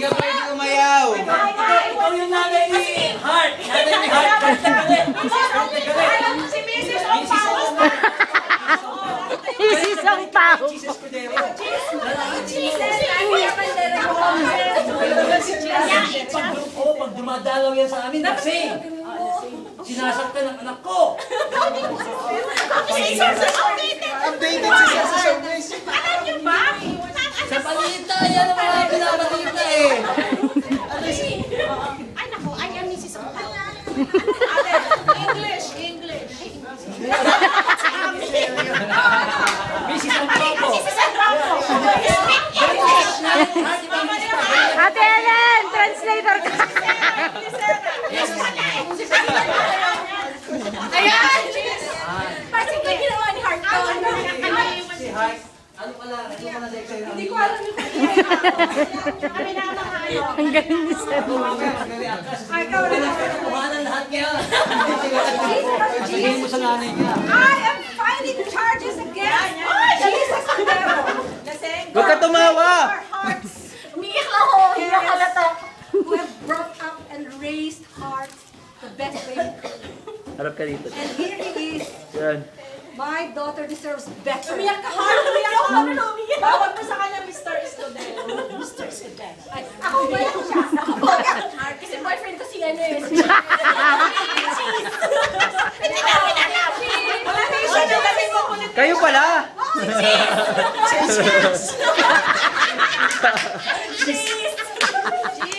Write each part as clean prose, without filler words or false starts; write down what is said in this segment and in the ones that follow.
ka pwede umayaw. Ikaw yung nanay ni Heart. Nanay ni Heart. Si Mrs. Opao. Isis ang tao. Jesus Cordero. Pag dumadalaw yan sa amin, kasi sinasaktan ang anak ko. Updated siya sa service. Alam niyo ba? Sa balita, yan ang mga pinabalita eh. Ay, naku, ay, ang Mrs. Opao. English. Mrs. Ampopo. Ate Ellen, translator ka. Ayan! Kasi ito ginawa ni Heart ko. Si Heart. Ano pala sa exam? Hindi ko alam yung kami na mga ano. Ang galing ni Sir. Ay, ikaw na. Kuhanan lahat ngayon. Sabihin mo sa nanay niya. I am filing charges against Jesus Cordero. Huwag ka tumawa. Umiyak ako. Umiyak ka na to. Who have brought up and raised Hearts the best way we could. Harap ka dito. And here he is. Yan. My daughter deserves better. Umiyak ka, Heart! Umiyak ka! Bawag mo sa kanya, Mr. Escudero. Mr. Escudero. Ay, ako ba yan siya? Ako ba yan? Kasi boyfriend ko si ano eh. Hindi namin alam. Wala na yung siya na kasi mo kulit. Kayo pala.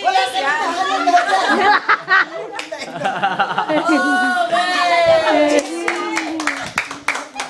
Wala